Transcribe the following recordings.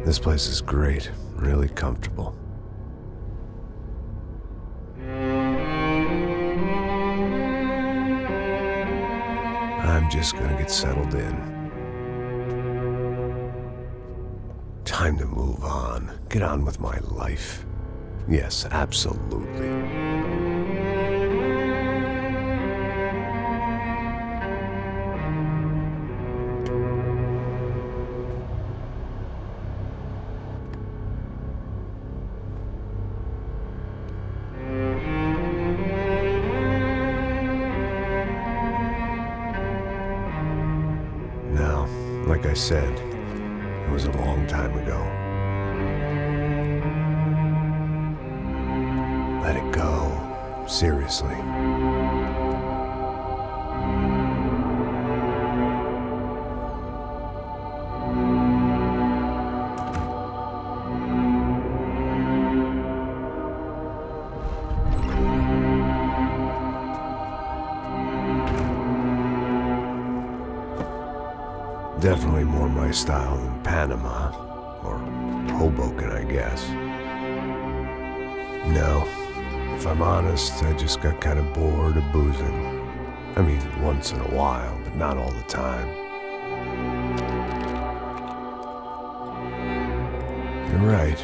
This place is great, really comfortable. I'm just gonna get settled in. Time to move on. Get on with my life. Yes, absolutely. Now, like I said, it was a long time ago. Let it go. Seriously. Definitely more my style than Panama, or Hoboken, I guess. No, if I'm honest, I just got kind of bored of boozing. I mean, once in a while, but not all the time. You're right,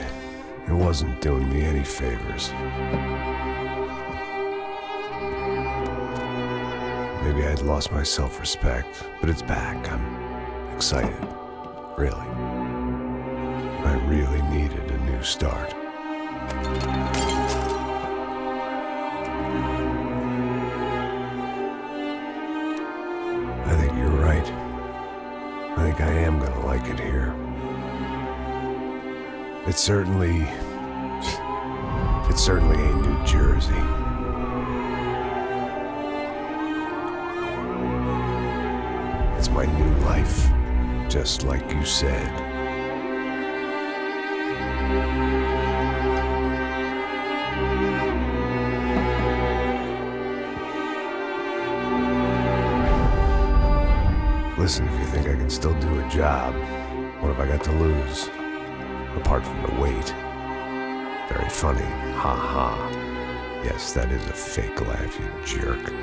it wasn't doing me any favors. Maybe I'd lost my self-respect, but it's back. I'm excited, really. I really needed a new start. I think you're right. I think I am gonna like it here. It certainly ain't New Jersey. It's my new life. Just like you said. Listen, if you think I can still do a job, what have I got to lose? Apart from the weight. Very funny. Ha ha. Yes, that is a fake laugh, you jerk.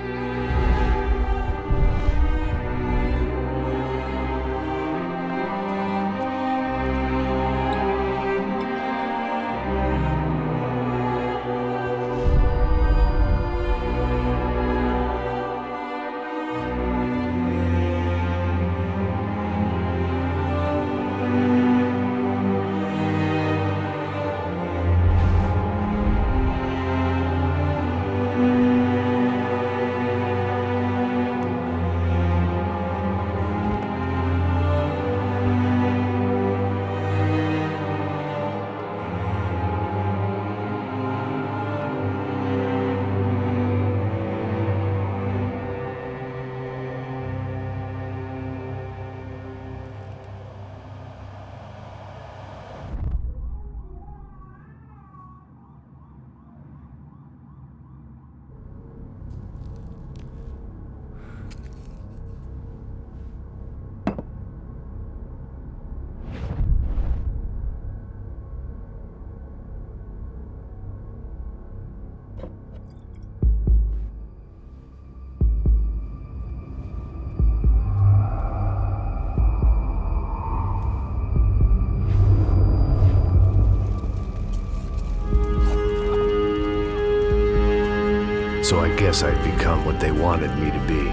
So I guess I'd become what they wanted me to be.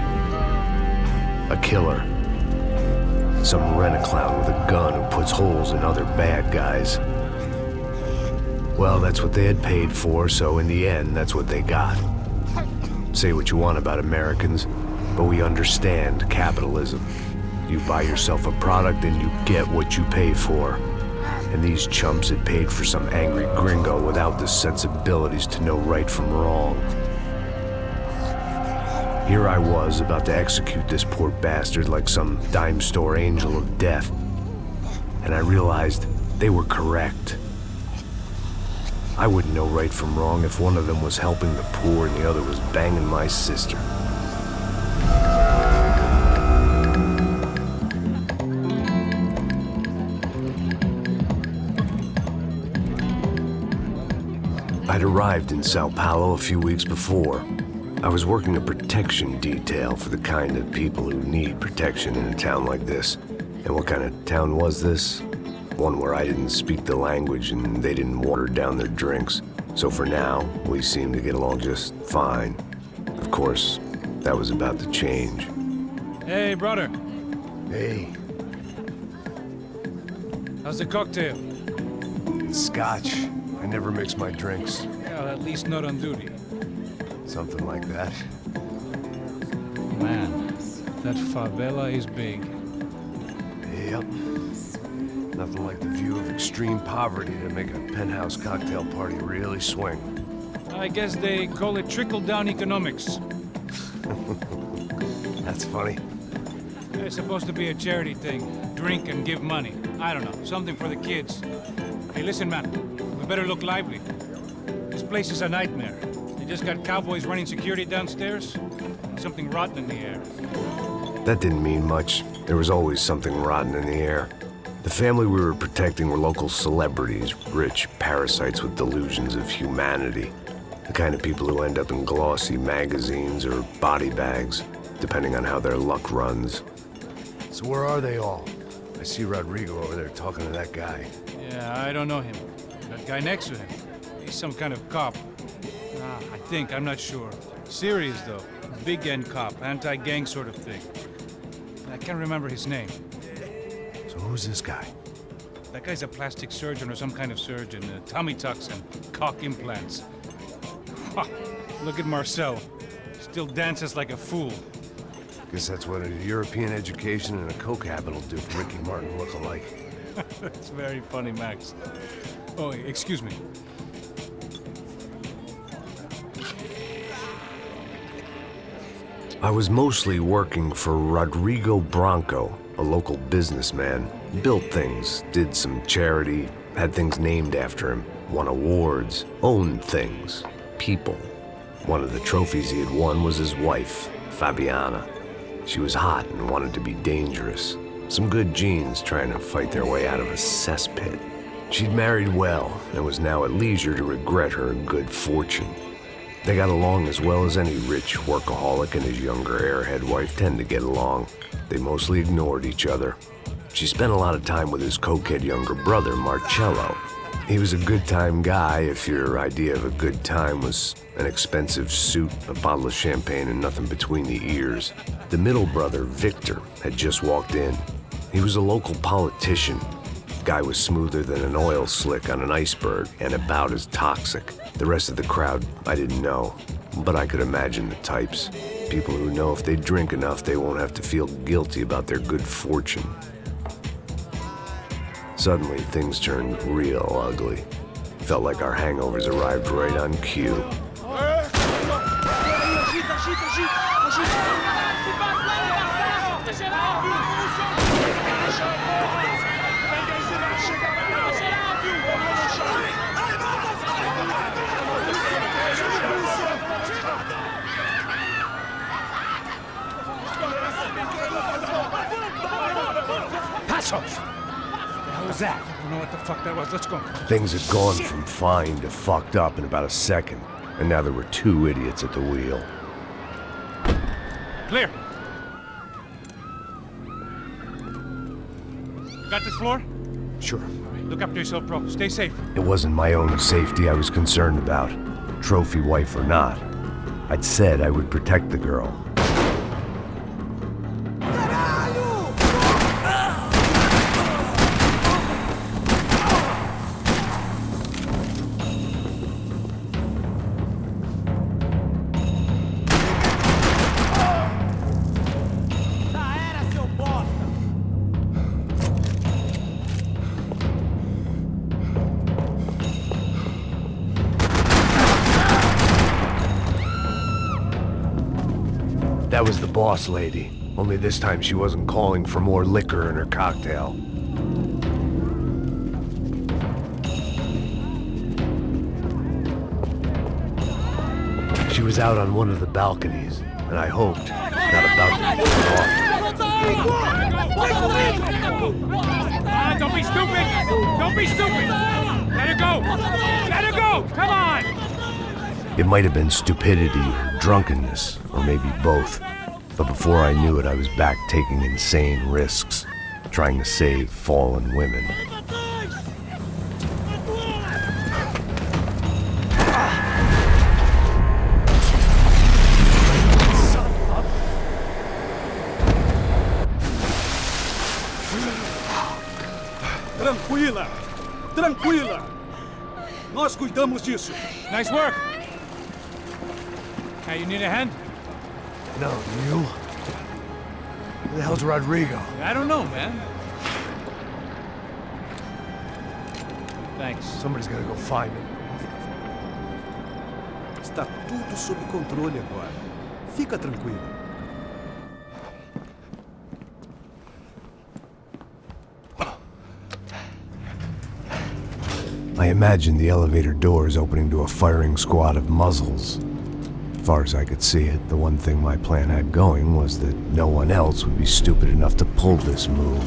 A killer. Some rent-a-clown with a gun who puts holes in other bad guys. Well, that's what they had paid for, so in the end, that's what they got. Say what you want about Americans, but we understand capitalism. You buy yourself a product and you get what you pay for. And these chumps had paid for some angry gringo without the sensibilities to know right from wrong. Here I was, about to execute this poor bastard like some dime store angel of death. And I realized they were correct. I wouldn't know right from wrong if one of them was helping the poor and the other was banging my sister. I'd arrived in Sao Paulo a few weeks before. I was working a protection detail for the kind of people who need protection in a town like this. And what kind of town was this? One where I didn't speak the language and they didn't water down their drinks. So for now, we seemed to get along just fine. Of course, that was about to change. Hey, brother. Hey. How's the cocktail? It's scotch. I never mix my drinks. Well, at least not on duty. Something like that. Man, that favela is big. Yep. Nothing like the view of extreme poverty to make a penthouse cocktail party really swing. I guess they call it trickle-down economics. That's funny. It's supposed to be a charity thing. Drink and give money. I don't know, something for the kids. Hey, listen, man. We better look lively. This place is a nightmare. They just got cowboys running security downstairs. And something rotten in the air. That didn't mean much. There was always something rotten in the air. The family we were protecting were local celebrities, rich parasites with delusions of humanity. The kind of people who end up in glossy magazines or body bags, depending on how their luck runs. So where are they all? I see Rodrigo over there talking to that guy. Yeah, I don't know him. That guy next to him. He's some kind of cop. I think, I'm not sure. Serious, though. Big end cop, anti-gang sort of thing. I can't remember his name. So who's this guy? That guy's a plastic surgeon or some kind of surgeon. Tummy tucks and cock implants. Ha! Look at Marcel. Still dances like a fool. Guess that's what a European education and a coke habit will do for Ricky Martin look-alike. That's very funny, Max. Oh, excuse me. I was mostly working for Rodrigo Branco, a local businessman. Built things, did some charity, had things named after him, won awards, owned things, people. One of the trophies he had won was his wife, Fabiana. She was hot and wanted to be dangerous. Some good genes trying to fight their way out of a cesspit. She'd married well and was now at leisure to regret her good fortune. They got along as well as any rich workaholic and his younger airhead wife tend to get along. They mostly ignored each other. She spent a lot of time with his cokehead younger brother, Marcello. He was a good-time guy if your idea of a good time was an expensive suit, a bottle of champagne, and nothing between the ears. The middle brother, Victor, had just walked in. He was a local politician. Guy was smoother than an oil slick on an iceberg and about as toxic. The rest of the crowd, I didn't know, but I could imagine the types. People who know if they drink enough, they won't have to feel guilty about their good fortune. Suddenly, things turned real ugly. Felt like our hangovers arrived right on cue. Passos! What was that? I don't know what the fuck that was. Let's go. Things had gone from fine to fucked up in about a second, and now there were two idiots at the wheel. Clear. Got this floor? Sure. Look after yourself, bro. Stay safe. It wasn't my own safety I was concerned about, trophy wife or not. I'd said I would protect the girl. That was the boss lady, only this time she wasn't calling for more liquor in her cocktail. She was out on one of the balconies, and I hoped, not about to get off. Don't be stupid! Don't be stupid! Let her go! Let her go! Come on! It might have been stupidity, drunkenness, or maybe both. But before I knew it, I was back taking insane risks, trying to save fallen women. Tranquila! Tranquila! Nós cuidamos disso. Nice work. Hey, you need a hand? No, you? Who the hell's Rodrigo? I don't know, man. Thanks. Somebody's gotta go find him. Está tudo sob controle agora. Fica tranquilo. I imagined the elevator doors opening to a firing squad of muzzles. As far as I could see it, the one thing my plan had going was that no one else would be stupid enough to pull this move.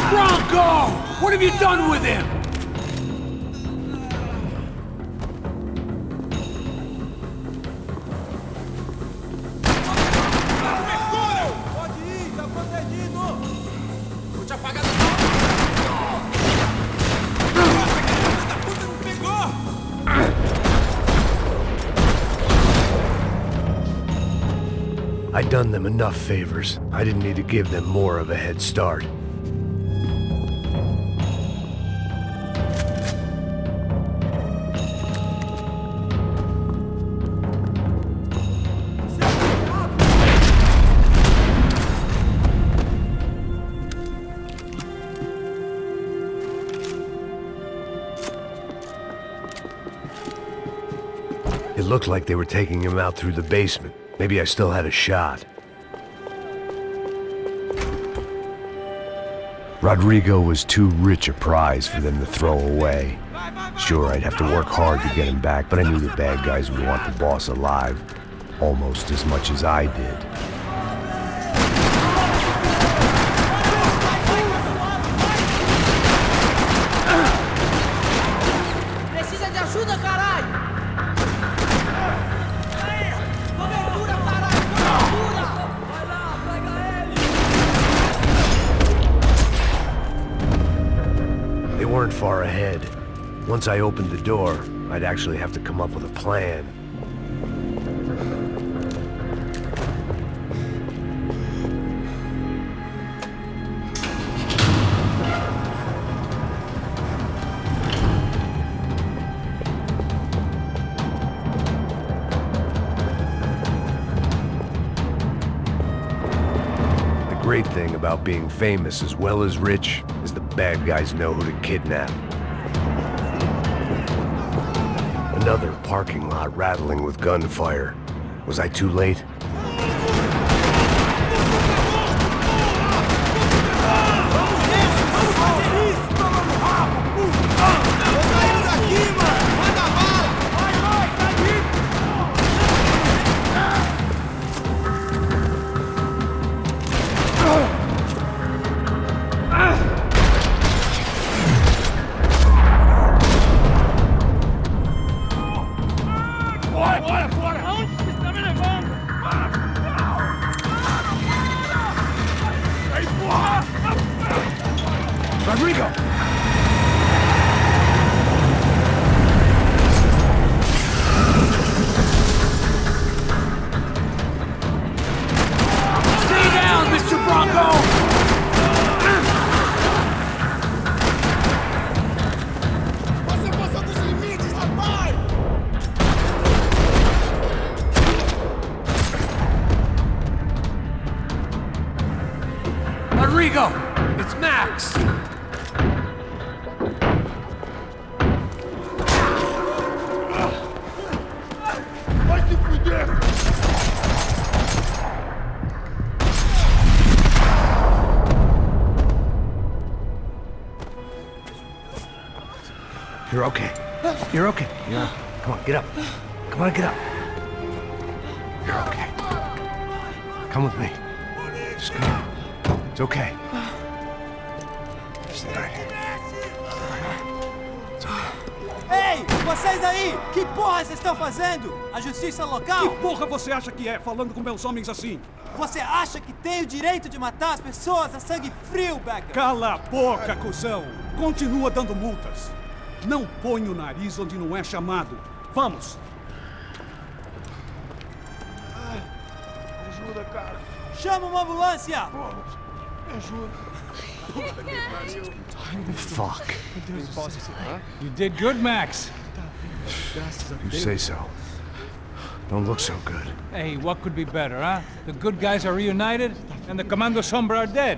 Bronco! What have you done with him? I'd done them enough favors. I didn't need to give them more of a head start. It looked like they were taking him out through the basement. Maybe I still had a shot. Rodrigo was too rich a prize for them to throw away. Sure, I'd have to work hard to get him back, but I knew the bad guys would want the boss alive almost as much as I did. Precisa de ajuda, caralho! Cobertura, caralho! Cobertura! Vai lá, pega ele! They weren't far ahead. Once I opened the door, I'd actually have to come up with a plan. The great thing about being famous as well as rich is the bad guys know who to kidnap. Another parking lot rattling with gunfire. Was I too late? Rodrigo! Stay down, Mr. Bronco! Você passou dos limites, rapaz! Rodrigo! It's Max! You're okay. You're okay. Yeah. Come on, get up. Come on, get up. You're okay. Come with me. Just come on. It's okay. Stay right here. It's okay. Ei! Vocês aí, que porra vocês estão fazendo? A justiça local? Que porra você acha que é, falando com meus homens assim? Você acha que tem o direito de matar as pessoas a sangue frio, Becker? Cala a boca, cuzão! Continua dando multas. Não põe o nariz onde não é chamado. Vamos! Ajuda, cara. Chama uma ambulância! Me ajuda. Fuck. You did good, Max. You say so. Don't look so good. Hey, what could be better, huh? The good guys are reunited, and the Commando Sombra are dead.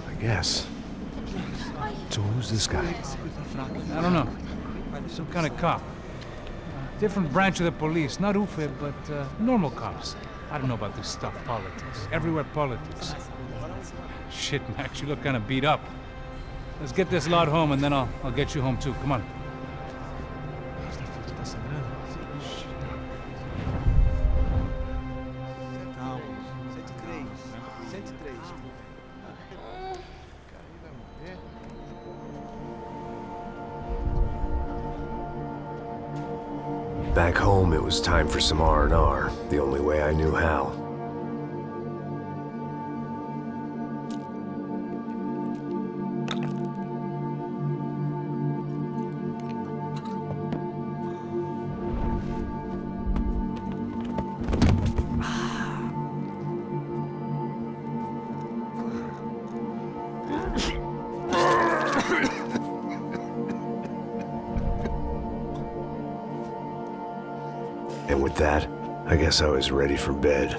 I guess. So who's this guy? I don't know. Some kind of cop. Different branch of the police. Not UFE, but normal cops. I don't know about this stuff, politics. Everywhere politics. Shit, Max, you look kind of beat up. Let's get this lot home, and then I'll get you home too. Come on. Back home, it was time for some R&R, the only way I knew how. And with that, I guess I was ready for bed.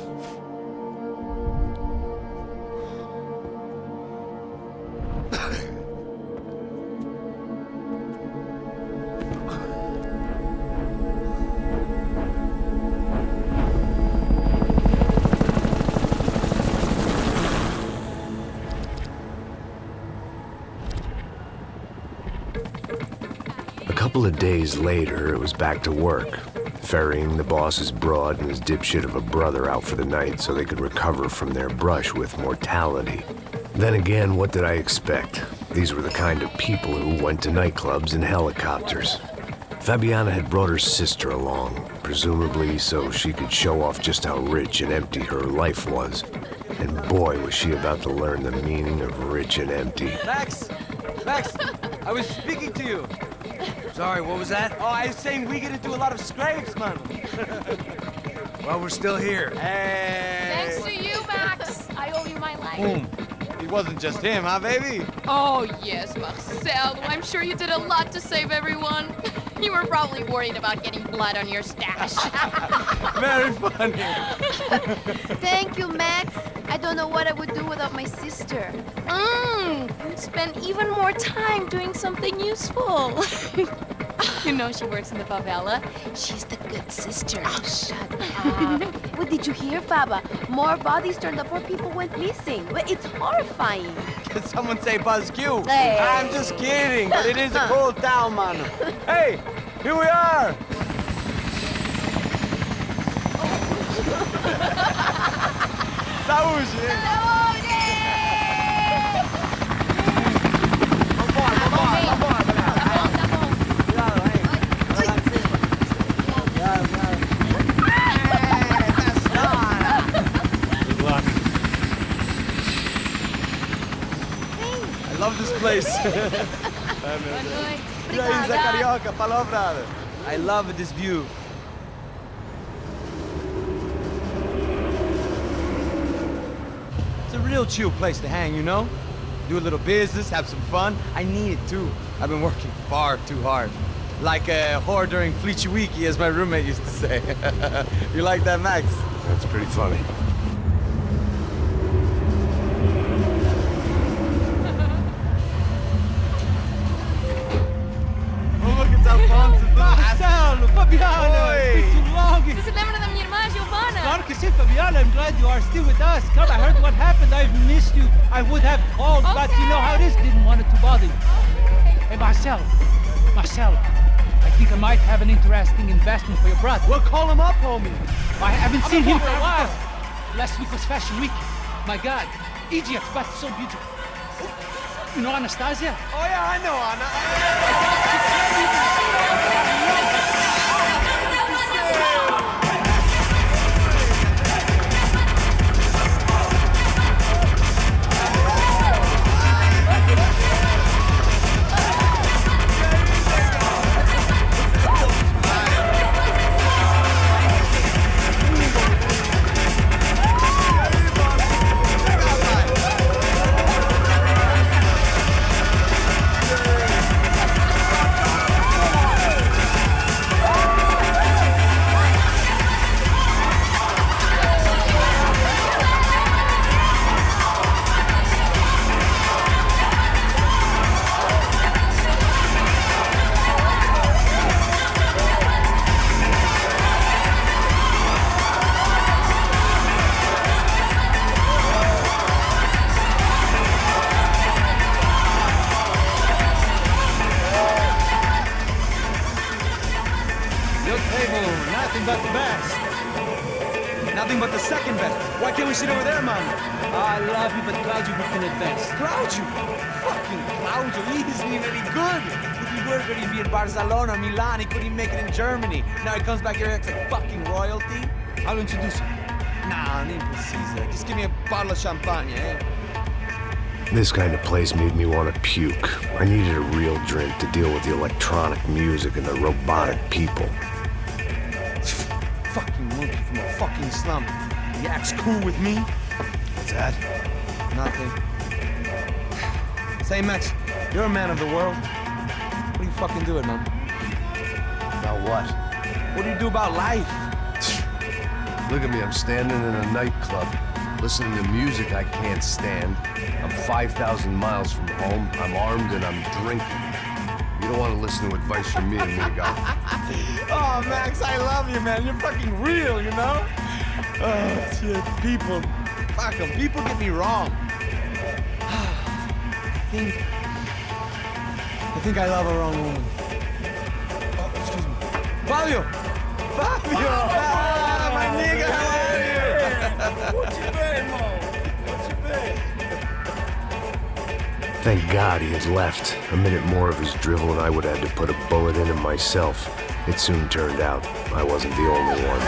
A couple of days later, it was back to work. Ferrying the boss's broad and his dipshit of a brother out for the night so they could recover from their brush with mortality. Then again, what did I expect? These were the kind of people who went to nightclubs in helicopters. Fabiana had brought her sister along, presumably so she could show off just how rich and empty her life was. And boy, was she about to learn the meaning of rich and empty. Max! Max! I was speaking to you! Sorry, what was that? Oh, I was saying we gotta do a lot of scrapes, man. Well, we're still here. Hey! Thanks to you, Max. I owe you my life. Boom. It wasn't just him, huh, baby? Oh, yes, Marcel. I'm sure you did a lot to save everyone. You were probably worried about getting blood on your stash. Very funny. Thank you, Max. I don't know what I would do without my sister. Spend even more time doing something useful. You know she works in the favela. She's the good sister. Oh, shut up. What did you hear, Faba? More bodies turned up, more people went missing. Well, it's horrifying. Did someone say Buzz Q? Hey. I'm just kidding, but it is a cool town, man. Hey, here we are. Saúde! I love this place. E aí, Zé Carioca, falou, brother. I love this view. It's a real chill place to hang, you know? Do a little business, have some fun. I need it too. I've been working far too hard. Like a whore during Fleechy Weeky, as my roommate used to say. You like that, Max? That's pretty funny. Marcelo, Fabiana, it's been too long. Você se lembra da minha irmã, Giovanna? Claro que sim, Fabiana. I'm glad you are still with us. Come, I heard what happened. I've missed you. I would have called, but you know how it is. Didn't want it to bother you. Hey, Marcelo, I think I might have an interesting investment for your brother. Well, call him up, homie. I haven't seen him for a while. Last week was Fashion Week. My God, Egypt, but so beautiful. You know Anastasia? Oh, yeah, I know Anna. But the best. Nothing but the second best. Why can't we sit over there, man? I love you, but Claudio booked in advance. Claudio? Fucking Claudio, he isn't even any good. If he were good, he'd be in Barcelona, Milan, he couldn't even make it in Germany. Now he comes back here and acts like fucking royalty. I'll introduce you. Nah, nem precisa. Just give me a bottle of champagne, eh? This kind of place made me want to puke. I needed a real drink to deal with the electronic music and the robotic people. Fucking monkey from a fucking slum. He acts cool with me. What's that? Nothing. Say, Max, you're a man of the world. What do you fucking do it, man? About what? What do you do about life? Look at me, I'm standing in a nightclub, listening to music I can't stand. I'm 5,000 miles from home, I'm armed, and I'm drinking. You don't want to listen to advice from me, amigo. Oh, Max, I love you, man. You're fucking real, you know? Oh, shit. People. Fuck them. People get me wrong. I think I love a wrong woman. Oh, excuse me. Fabio! Fabio! Ah, my nigga, how are you? What you been, Mo? What you been? Thank God he had left. A minute more of his drivel and I would have had to put a bullet in him myself. It soon turned out I wasn't the only one.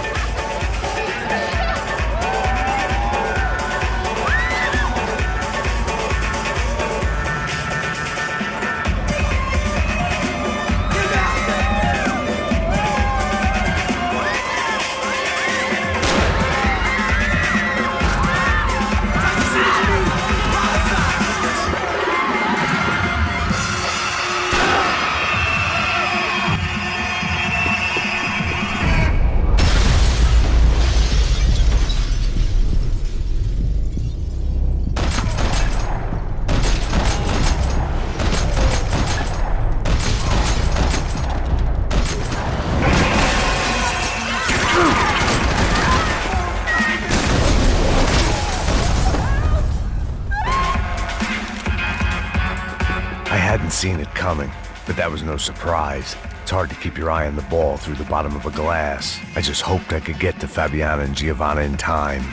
Seen it coming, but that was no surprise. It's hard to keep your eye on the ball through the bottom of a glass. I just hoped I could get to Fabiana and Giovanna in time.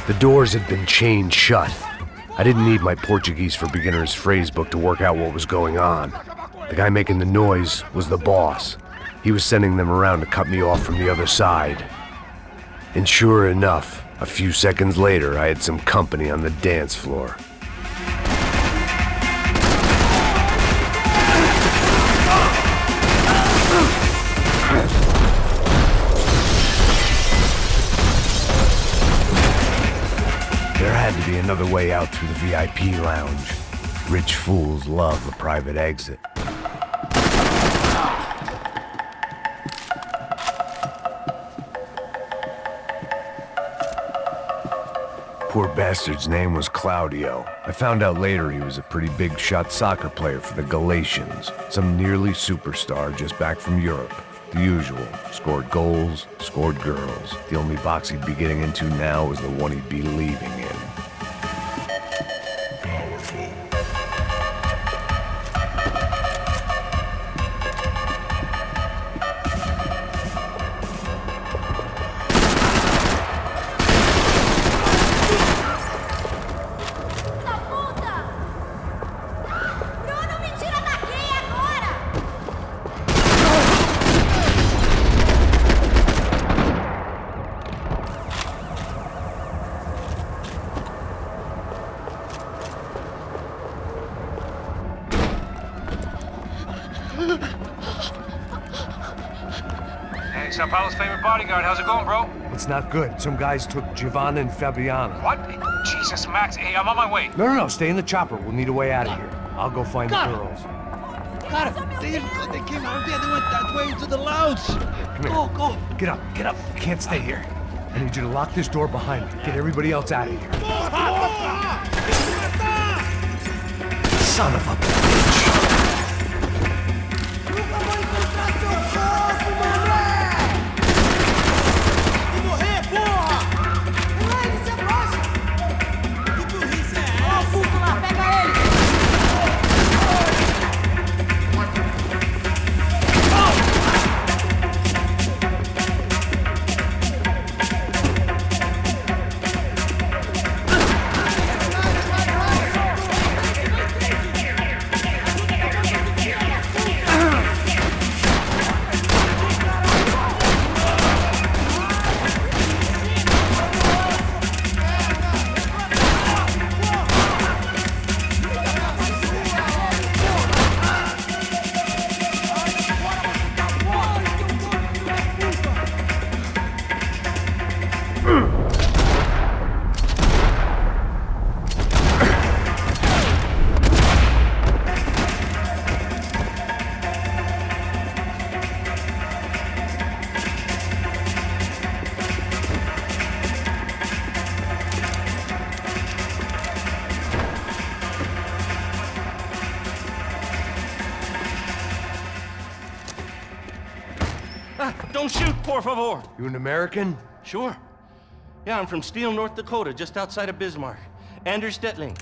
The doors had been chained shut. I didn't need my Portuguese for Beginners phrase book to work out what was going on. The guy making the noise was the boss. He was sending them around to cut me off from the other side. And sure enough, a few seconds later, I had some company on the dance floor. There had to be another way out through the VIP lounge. Rich fools love a private exit. Poor bastard's name was Claudio. I found out later he was a pretty big shot soccer player for the Galatians. Some nearly superstar just back from Europe. The usual. Scored goals, scored girls. The only box he'd be getting into now was the one he'd be leaving in. Sao Paulo's favorite bodyguard. How's it going, bro? It's not good. Some guys took Giovanna and Fabiana. What? Jesus, Max. Hey, I'm on my way. No, stay in the chopper. We'll need a way out of here. I'll go find the girls. Got it. They didn't go. They came out there. They went that way into the lounge. Come here. Go. Get up. You can't stay here. I need you to lock this door behind me. Get everybody else out of here. Son of a bitch. Don't shoot, por favor. You an American? Sure. Yeah, I'm from Steele, North Dakota, just outside of Bismarck. Anders Stetling.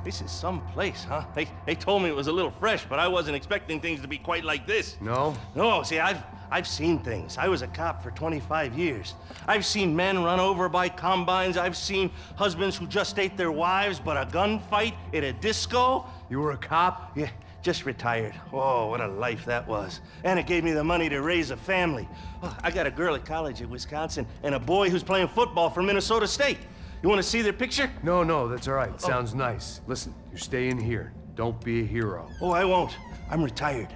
This is some place, huh? They told me it was a little fresh, but I wasn't expecting things to be quite like this. No? No, see, I've seen things. I was a cop for 25 years. I've seen men run over by combines. I've seen husbands who just ate their wives, but a gunfight at a disco. You were a cop? Yeah, just retired. Oh, what a life that was. And it gave me the money to raise a family. Oh, I got a girl at college at Wisconsin and a boy who's playing football for Minnesota State. You want to see their picture? No, that's all right. Sounds nice. Listen, you stay in here. Don't be a hero. Oh, I won't. I'm retired.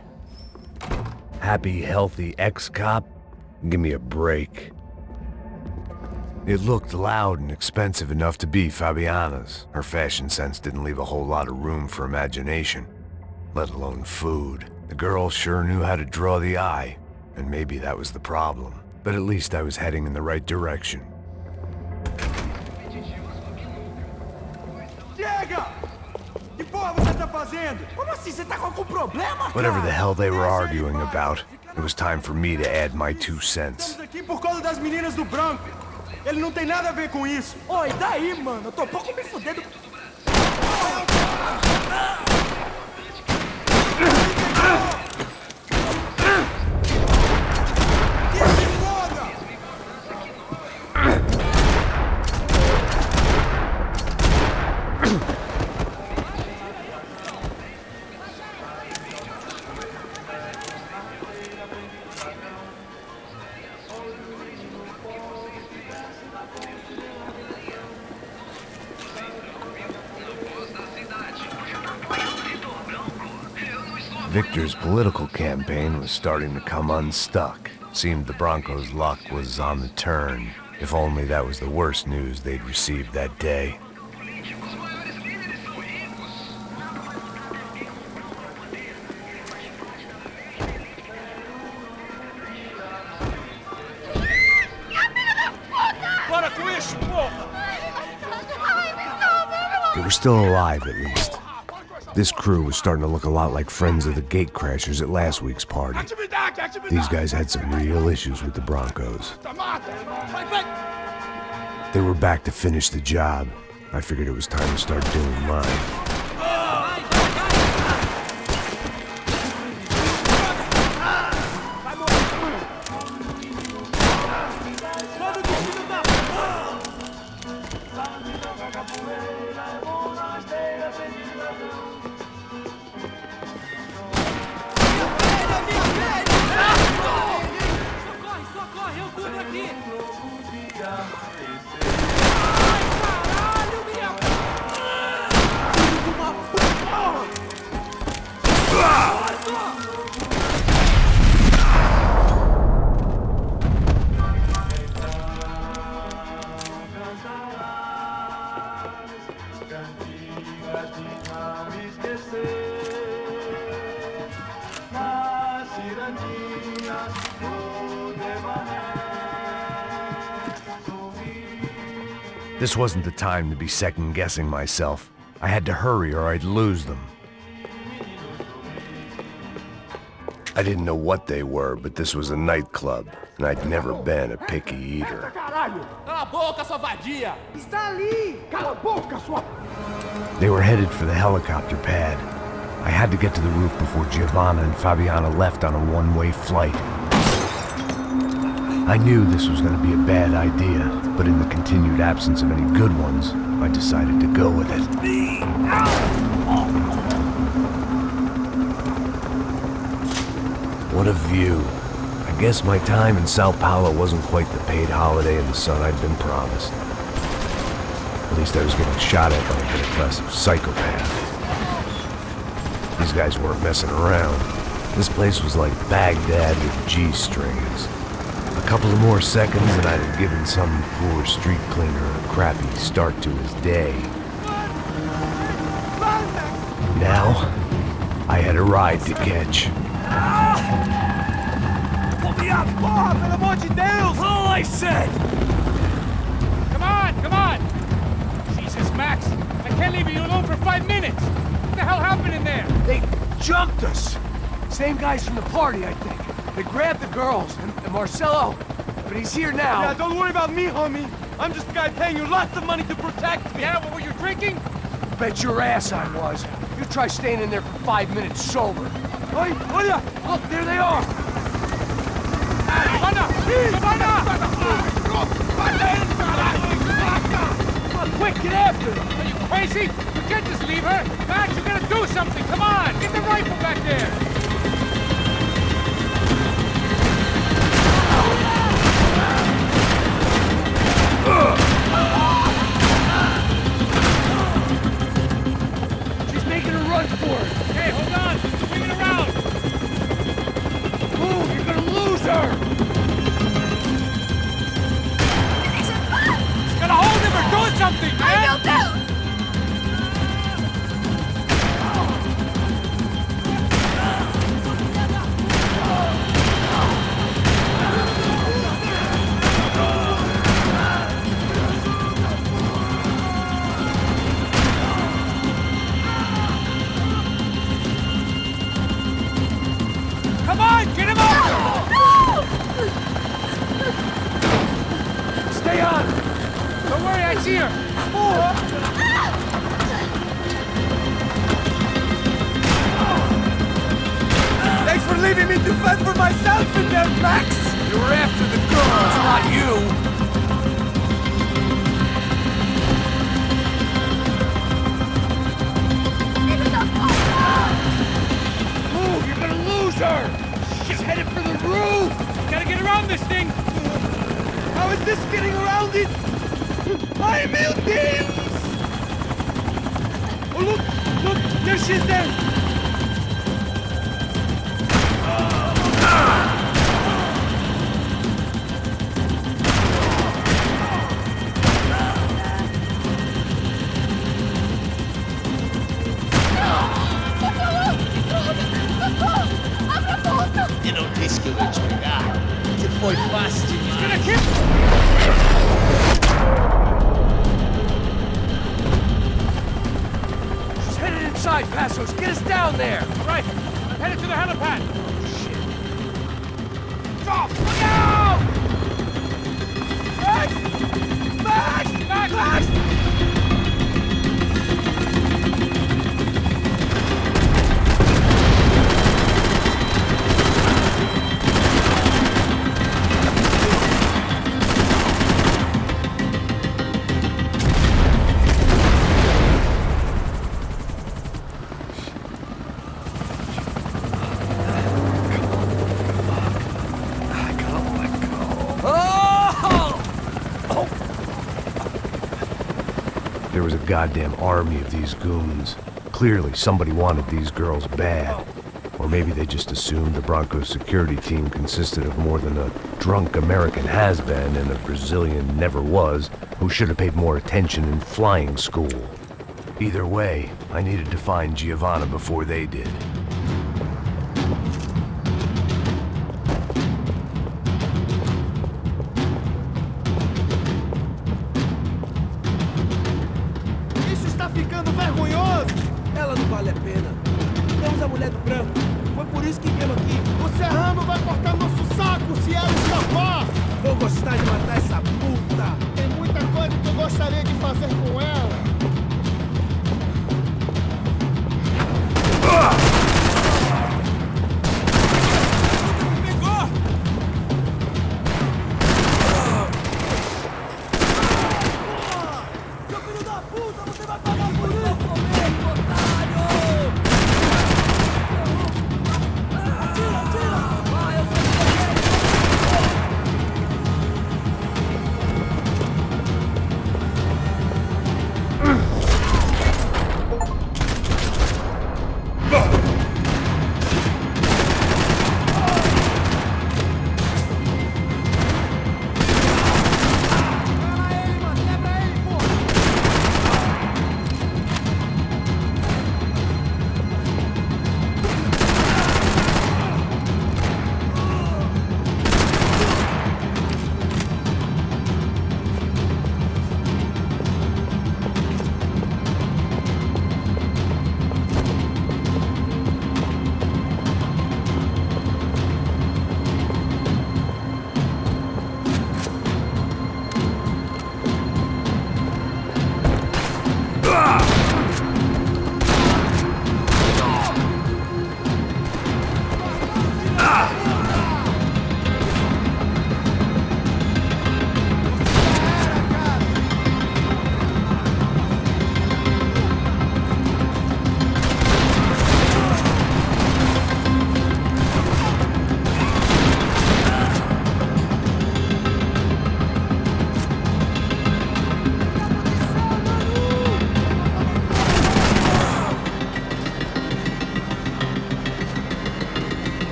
Happy, healthy ex-cop? Give me a break. It looked loud and expensive enough to be Fabiana's. Her fashion sense didn't leave a whole lot of room for imagination, let alone food. The girl sure knew how to draw the eye, and maybe that was the problem. But at least I was heading in the right direction. Whatever the hell they were arguing about, it was time for me to add my 2 cents. Estamos aqui por causa das meninas do branco. Ele não tem nada a ver com isso. Oi, daí, mano? Eu tô pouco me fudendo. Victor's political campaign was starting to come unstuck. Seemed the Broncos' luck was on the turn. If only that was the worst news they'd received that day. They were still alive, at least. This crew was starting to look a lot like friends of the gatecrashers at last week's party. These guys had some real issues with the Broncos. They were back to finish the job. I figured it was time to start doing mine. This wasn't the time to be second-guessing myself. I had to hurry or I'd lose them. I didn't know what they were, but this was a nightclub, and I'd never been a picky eater. They were headed for the helicopter pad. I had to get to the roof before Giovanna and Fabiana left on a one-way flight. I knew this was going to be a bad idea, but in the continued absence of any good ones, I decided to go with it. What a view. I guess my time in Sao Paulo wasn't quite the paid holiday in the sun I'd been promised. At least I was getting shot at by a middle-class psychopath. These guys weren't messing around. This place was like Baghdad with G-strings. A couple of more seconds and I'd have given some poor street cleaner a crappy start to his day. Now, I had a ride to catch. Pull me up! Porra, pelo amor de Deus! All I said! Come on, come on! Jesus, Max, I can't leave you alone for 5 minutes! What the hell happened in there? They jumped us! Same guys from the party, I think. They grabbed the girls, and Marcelo, but he's here now. Yeah, don't worry about me, homie. I'm just a guy paying you lots of money to protect me. Yeah, but were you drinking? Bet your ass I was. You try staying in there for 5 minutes sober. Oi, olha! Look, there they are! Giovanna! Giovanna! Come on, quick, get after them! Are you crazy? You can't just leave her! Max, you gotta do something! Come on! Get the rifle back there! She's making a run for it! Hey, hold on! Swing it around! Move, you're gonna lose her! Just gotta hold him or do something, man! I will do! Come on, get him up! Stay on! Don't worry, I see her! Thanks for leaving me to fend for myself in there, Max! You were after the girls, not you! Move, you're gonna lose her! She's headed for the roof! Gotta get around this thing! How is this getting around it? Ai, meu Deus! Oh, look! There she is there! Eu não disse que eu ia te pegar. Você foi fácil demais. He's gonna kill... She's headed inside, Passos! Get us down there! Right, I'm headed to the helipad! Stop! Look out! Max! Max! Max! There was a goddamn army of these goons. Clearly, somebody wanted these girls bad. Or maybe they just assumed the Broncos security team consisted of more than a drunk American has-been and a Brazilian never-was who should have paid more attention in flying school. Either way, I needed to find Giovanna before they did. vale a pena. Temos a mulher do branco. Foi por isso que viemos aqui. O Serrano vai cortar nosso saco se ela escapar. Vou gostar de matar essa puta. Tem muita coisa que eu gostaria de fazer com ela.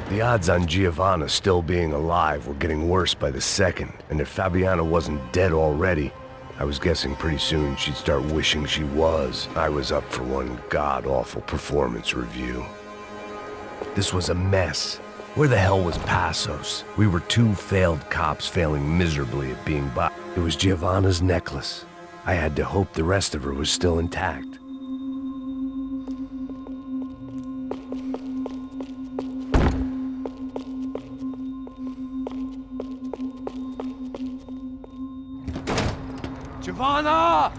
The odds on Giovanna still being alive were getting worse by the second, and if Fabiana wasn't dead already, I was guessing pretty soon she'd start wishing she was. I was up for one god-awful performance review. This was a mess. Where the hell was Passos? We were two failed cops failing miserably at being by. It was Giovanna's necklace. I had to hope the rest of her was still intact. Giovanna!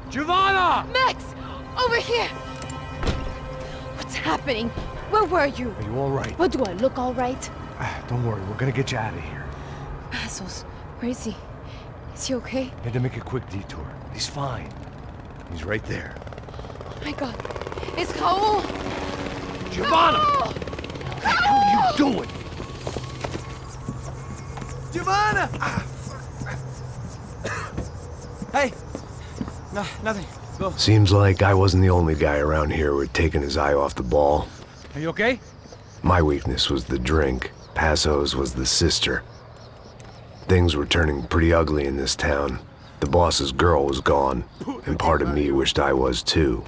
Giovanna! Max! Over here! What's happening? Where were you? Are you all right? What, do I look all right? Don't worry, we're gonna get you out of here. Passos, where is he? Is he okay? Had to make a quick detour. He's fine. He's right there. Oh my God. It's Raul! Giovanna! Raul! What the hell are you doing? Giovanna! Hey! No, nothing. Go. Seems like I wasn't the only guy around here who had taken his eye off the ball. Are you okay? My weakness was the drink. Passos was the sister. Things were turning pretty ugly in this town. The boss's girl was gone, and part of me wished I was too.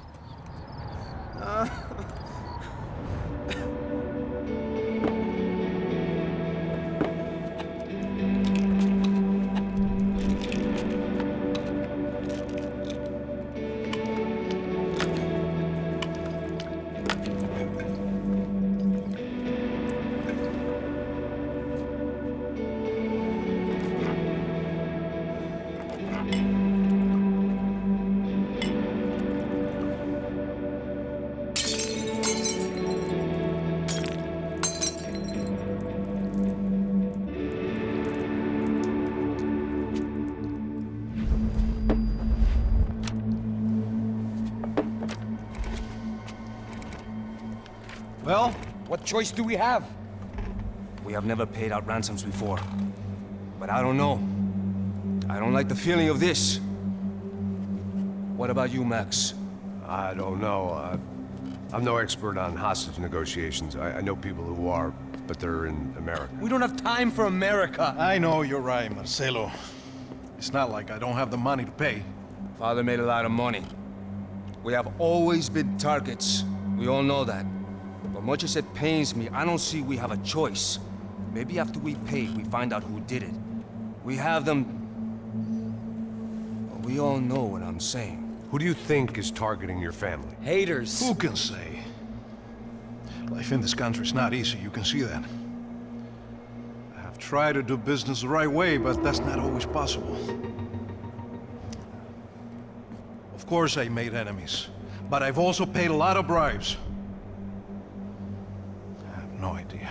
Well, what choice do we have? We have never paid out ransoms before. But I don't know. I don't like the feeling of this. What about you, Max? I don't know. I'm no expert on hostage negotiations. I know people who are, but they're in America. We don't have time for America. I know you're right, Marcelo. It's not like I don't have the money to pay. Father made a lot of money. We have always been targets. We all know that. But much as it pains me, I don't see we have a choice. Maybe after we pay, we find out who did it. We have them... But we all know what I'm saying. Who do you think is targeting your family? Haters. Who can say? Life in this country is not easy, you can see that. I have tried to do business the right way, but that's not always possible. Of course I made enemies, but I've also paid a lot of bribes. I have no idea.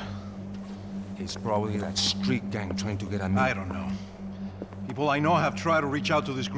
It's probably that street gang trying to get at me. I don't know. People I know have tried to reach out to this group.